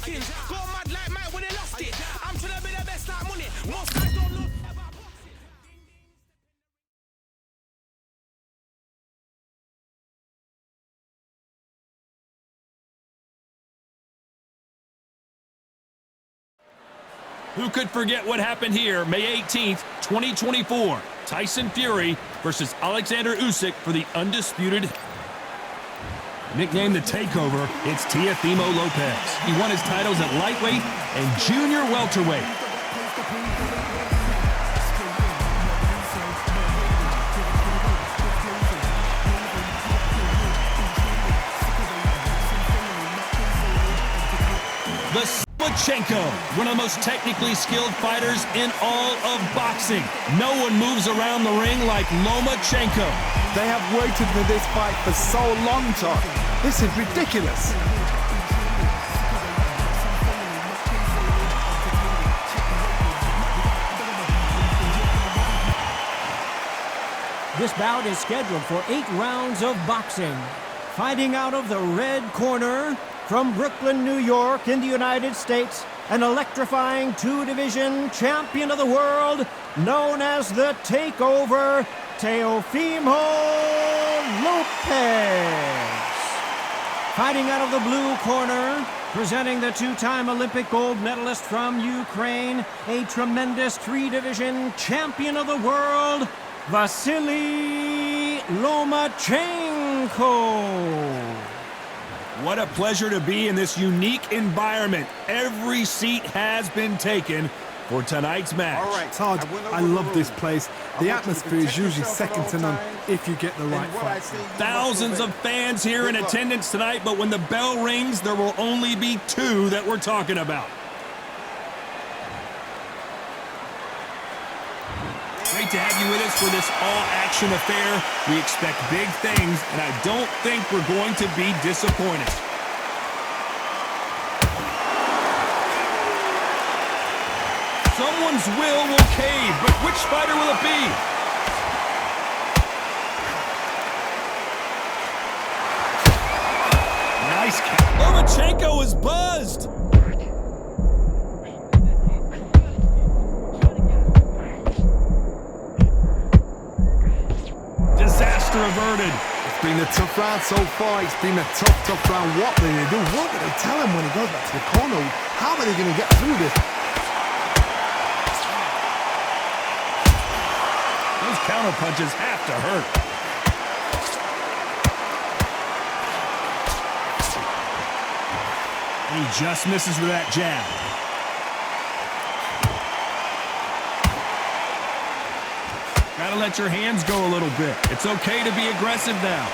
Kings. Go mad like Mike when they lost it. I'm trying to be the best like money. Most guys don't know about boxing. Who could forget what happened here May 18th, 2024? Tyson Fury versus Alexander Usyk for the Undisputed. Nicknamed the Takeover, it's Teofimo Lopez. He won his titles at lightweight and junior welterweight. Lomachenko, one of the most technically skilled fighters in all of boxing. No one moves around the ring like Lomachenko. They have waited for this fight for so long, Todd. This is ridiculous. This bout is scheduled for 8 rounds of boxing. Fighting out of the red corner, from Brooklyn, New York, in the United States, an electrifying 2-division champion of the world, known as the Takeover, Teofimo Lopez. Fighting out of the blue corner, presenting the 2-time Olympic gold medalist from Ukraine, a tremendous 3-division champion of the world, Vasiliy Lomachenko. What a pleasure to be in this unique environment. Every seat has been taken for tonight's match. All right, Todd, I love this place. The atmosphere is usually second to none if you get the right fight. Thousands of fans here in attendance tonight, but when the bell rings, there will only be 2 that we're talking about. Great to have you with us for this all-action affair. We expect big things, and I don't think we're going to be disappointed. Someone's will cave, but which fighter will it be? Nice catch. Lomachenko is buzzed. Disaster averted. It's been a tough round so far. It's been a tough round. What will they do? What will they tell him when he goes back to the corner? How are they going to get through this? Those counter punches have to hurt. He just misses with that jab. Gotta let your hands go a little bit. It's okay to be aggressive now.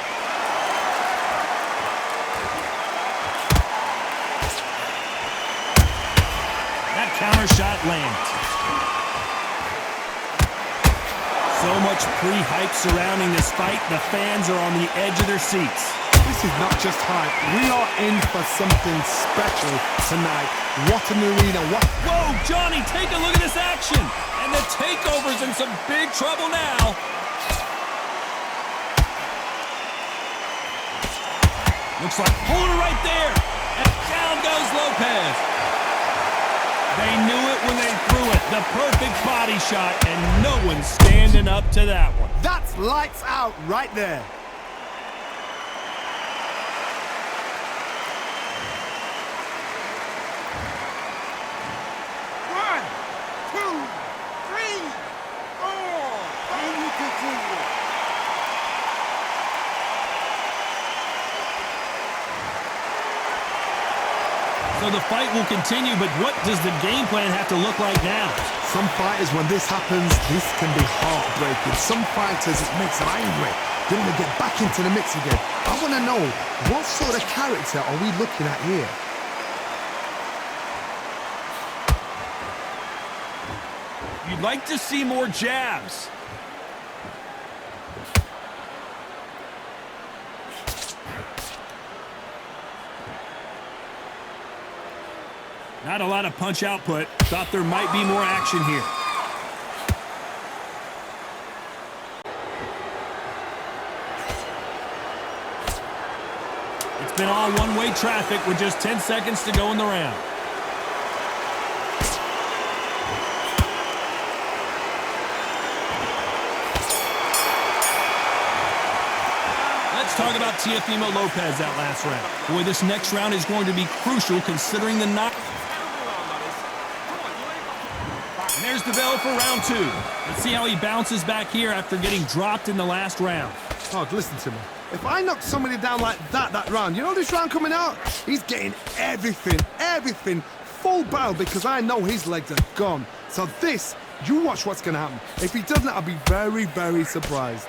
That counter shot lands. So much pre-hype surrounding this fight, the fans are on the edge of their seats. This is not just hype. We are in for something special tonight. What an arena. What? Whoa, Johnny, take a look at this action. And the Takeover's in some big trouble now. Looks like, hold it right there. And down goes Lopez. They knew it when they threw it. The perfect body shot, and no one's standing up to that one. That's lights out right there. So the fight will continue, but what does the game plan have to look like now? Some fighters, when this happens, this can be heartbreaking. Some fighters, it makes them angry. They want to get back into the mix again. I want to know, what sort of character are we looking at here? You'd like to see more jabs. Not a lot of punch output. Thought there might be more action here. It's been all one-way traffic with just 10 seconds to go in the round. Let's talk about Teofimo Lopez that last round. Boy, this next round is going to be crucial considering the knock. And there's the bell for round 2. Let's see how he bounces back here after getting dropped in the last round. Oh, listen to me. If I knock somebody down like that round, you know this round coming out? He's getting everything, full barrel because I know his legs are gone. So this, you watch what's going to happen. If he doesn't, I'll be very, very surprised.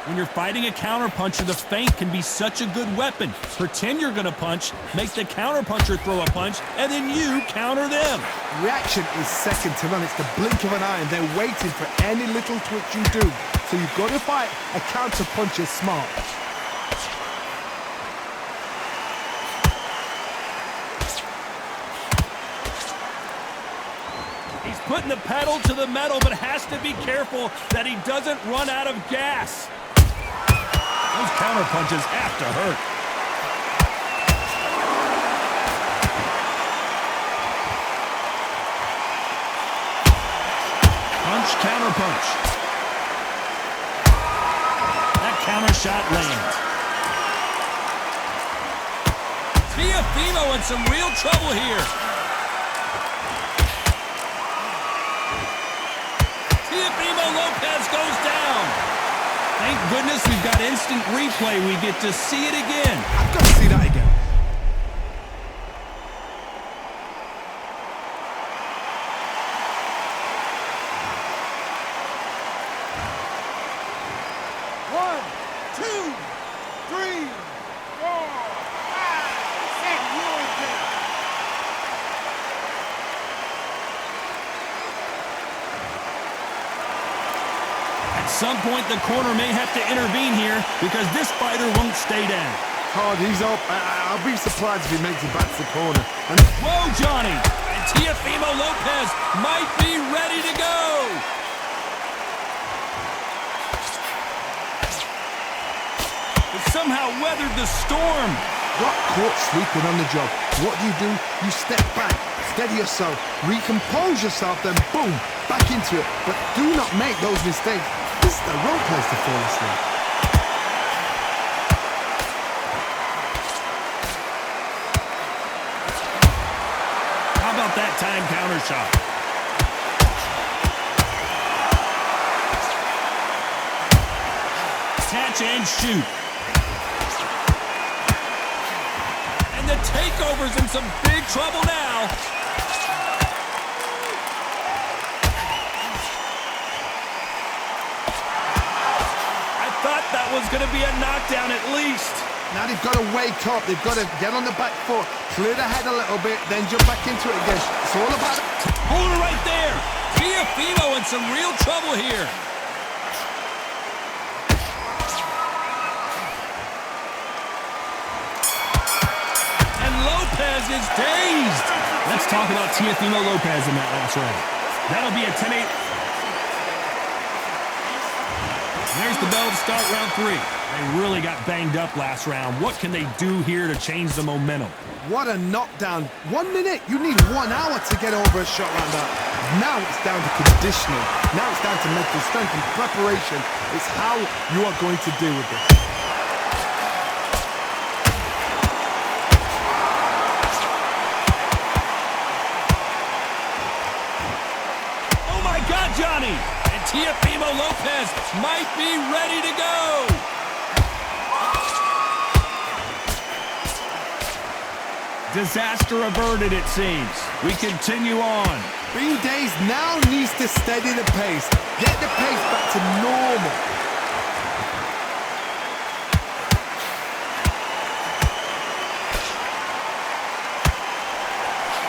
When you're fighting a counterpuncher, the feint can be such a good weapon. Pretend you're going to punch, make the counterpuncher throw a punch, and then you counter them. Reaction is second to none. It's the blink of an eye, and they're waiting for any little twitch you do. So you've got to fight a counterpuncher smart. He's putting the pedal to the metal, but has to be careful that he doesn't run out of gas. Those counter punches have to hurt. Punch, counter punch. That counter shot lands. Teofimo in some real trouble here. Teofimo Lopez goes down. Thank goodness we've got instant replay. We get to see it again. I've got to see that again. One, two, three, four, five, six. At some point, the corner may have to intervene here because this fighter won't stay down. Hard, he's up. I'll be surprised if he makes it back to the corner. And Whoa, Johnny! And Teofimo Lopez might be ready to go! But somehow weathered the storm. got caught sleeping on the job. What do? You step back, steady yourself, recompose yourself, then boom, back into it. But do not make those mistakes. This is the wrong place to fall asleep. How about that time counter shot? Catch and shoot. And the takeover's in some big trouble now. I thought that was going to be a knockdown at least. Now they've got to wake up. They've got to get on the back foot, clear the head a little bit, then jump back into it again. It's all about it. Hold it right there. Teofimo in some real trouble here. And Lopez is dazed. Let's talk about Teofimo Lopez in that last round. That'll be a 10-8. There's the bell to start round 3. They really got banged up last round. What can they do here to change the momentum? What a knockdown. 1 minute. You need 1 hour to get over a shot like that. Now it's down to conditioning. Now it's down to mental strength and preparation. It's how you are going to deal with this. Oh my God, Johnny! And Teofimo Lopez might be ready to go! Disaster averted, it seems. We continue on. Being dazed now needs to steady the pace. Get the pace back to normal.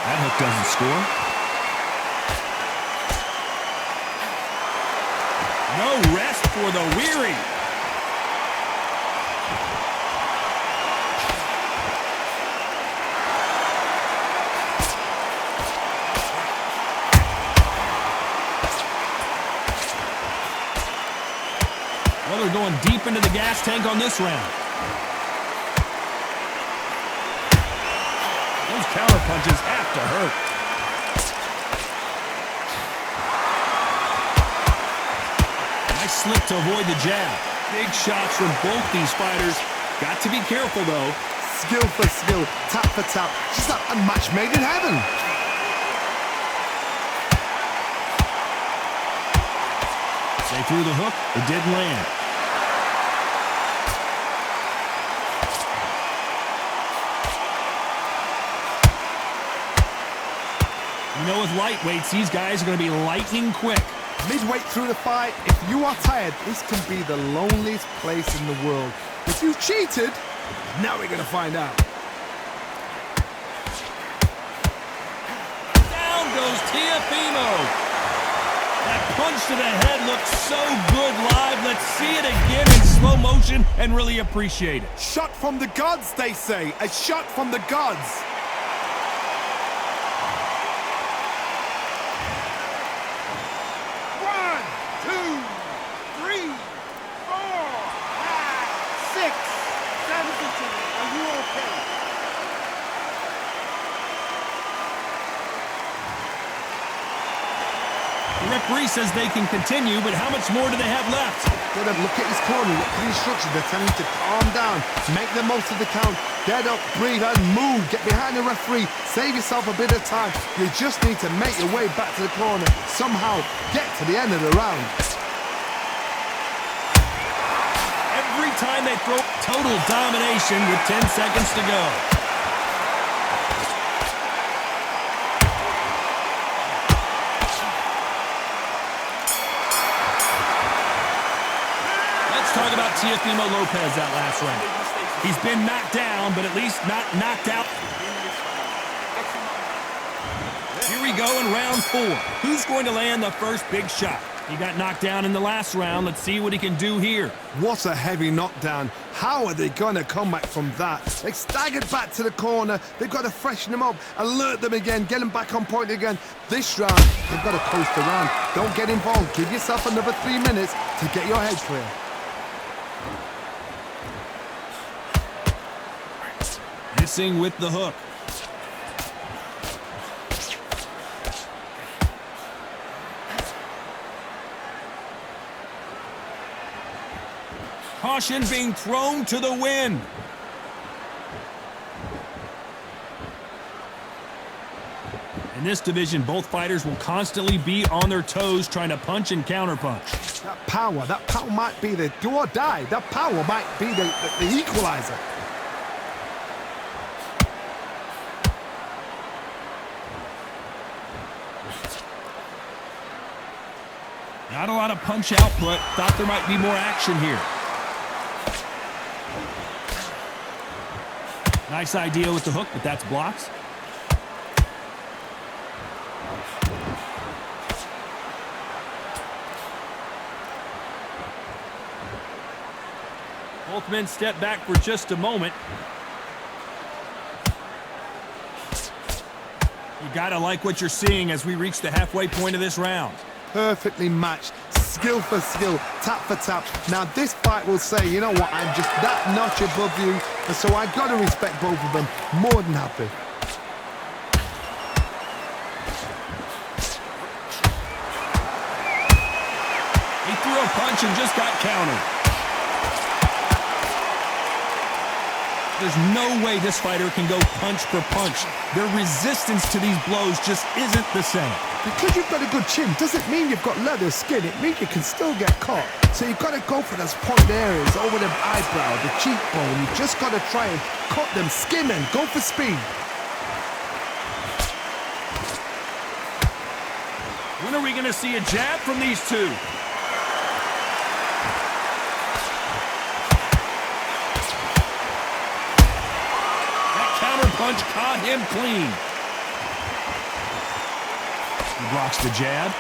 That hook doesn't score. No rest for the weary. Well, they're going deep into the gas tank on this round. Those counter punches have to hurt. Nice slip to avoid the jab. Big shots from both these fighters. Got to be careful, though. Skill for skill, tap for tap. Just like a match made in heaven. They threw the hook. It didn't land. You know, with lightweights, these guys are going to be lightning quick. Midway through the fight, if you are tired, this can be the loneliest place in the world. If you cheated, now we're going to find out. Down goes Teofimo. That punch to the head looks so good live. Let's see it again in slow motion and really appreciate it. Shot from the gods, they say. A shot from the gods. The referee says they can continue, but how much more do they have left? Gotta look at his corner, look at the instructions. They're telling him to calm down, make the most of the count, get up, breathe, and move. Get behind the referee, save yourself a bit of time. You just need to make your way back to the corner. Somehow, get to the end of the round. Every time they throw, total domination with 10 seconds to go. Talk about Teofimo Lopez that last round. He's been knocked down, but at least not knocked out. Here we go in round 4. Who's going to land the first big shot? He got knocked down in the last round. Let's see what he can do here. What a heavy knockdown. How are they going to come back from that? They staggered back to the corner. They've got to freshen them up, alert them again, get them back on point again. This round, they've got to coast around. Don't get involved. Give yourself another 3 minutes to get your head clear. Missing with the hook. Caution being thrown to the wind. In this division, both fighters will constantly be on their toes trying to punch and counterpunch. That power might be the do or die. That power might be the equalizer. Not a lot of punch output. Thought there might be more action here. Nice idea with the hook, but that's blocked. Both men step back for just a moment. You gotta like what you're seeing as we reach the halfway point of this round. Perfectly matched, skill for skill, tap for tap. Now this fight will say, you know what, I'm just that notch above you, and so I got to respect both of them. More than happy. He threw a punch and just got countered. There's no way this fighter can go punch for punch. Their resistance to these blows just isn't the same. Because you've got a good chin doesn't mean you've got leather skin. It means you can still get caught. So you've got to go for those point areas, over the eyebrow, the cheekbone. You've just got to try and cut them, skin them, go for speed. When are we going to see a jab from these two? Punch caught him clean. He blocks the jab.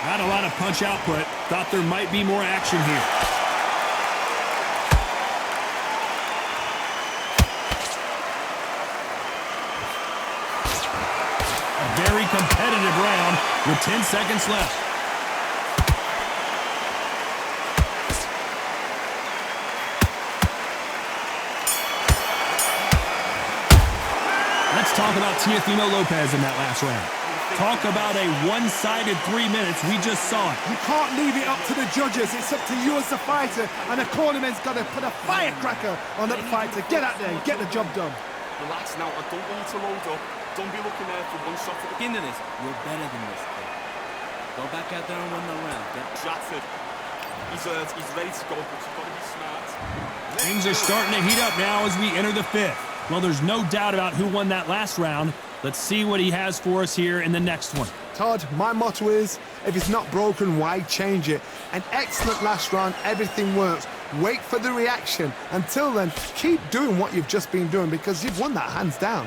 Not a lot of punch output. Thought there might be more action here. A very competitive round with 10 seconds left. Let's talk about Teofimo Lopez in that last round. Talk about a one-sided 3 minutes. We just saw it. You can't leave it up to the judges. It's up to you as the fighter, and the cornerman's got to put a firecracker on that fighter. Get out there and get the job done. Relax now. I don't want you to load up. Don't be looking there for one shot for the... Into this. You're better than this. Go back out there and win the round. Stratford. He's ready to go, but you've got to be smart. Things are starting to heat up now as we enter the fifth. Well, there's no doubt about who won that last round. Let's see what he has for us here in the next one. Todd, my motto is, if it's not broken, why change it? An excellent last round, everything works. Wait for the reaction. Until then, keep doing what you've just been doing because you've won that hands down.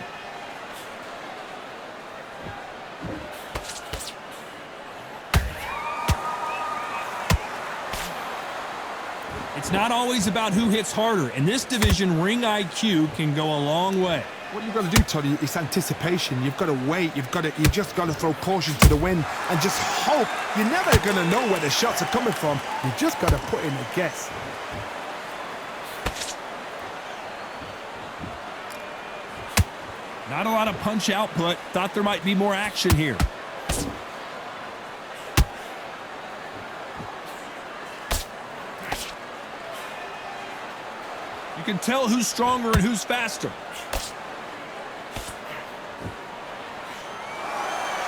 It's not always about who hits harder. In this division, ring IQ can go a long way. What you've got to do, Toddy, is anticipation. You've got to wait. You just got to throw caution to the wind and just hope. You're never going to know where the shots are coming from. You just got to put in a guess. Not a lot of punch output. Thought there might be more action here. You can tell who's stronger and who's faster.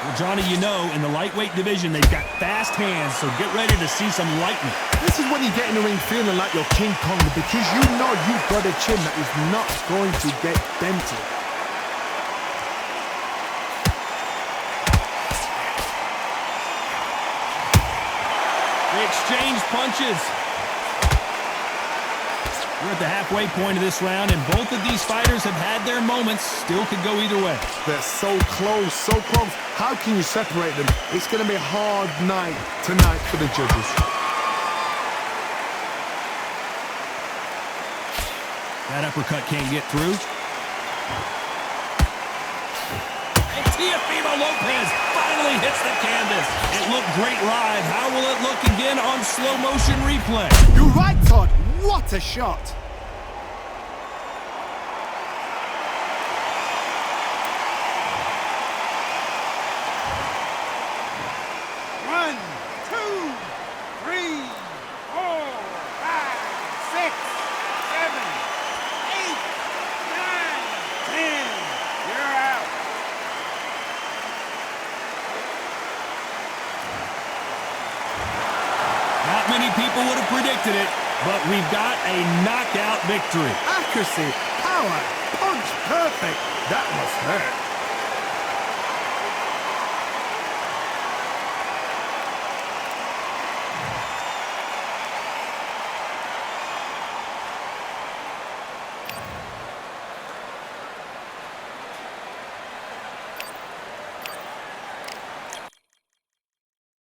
Well, Johnny, you know, in the lightweight division, they've got fast hands, so get ready to see some lightning. This is when you get in the ring feeling like you're King Kong because you know you've got a chin that is not going to get dented. They exchange punches. We're at the halfway point of this round, and both of these fighters have had their moments. Still could go either way. They're so close, so close. How can you separate them? It's going to be a hard night tonight for the judges. That uppercut can't get through. And Teofimo Lopez finally hits the canvas. It looked great live. How will it look again on slow motion replay? You're right, Todd. What a shot! One, two, three, 4, 5, 6, 7, 8, 9, 10. You're out. Not many people would have predicted it, but we've got a knockout victory. Accuracy, power, punch, perfect. That must hurt.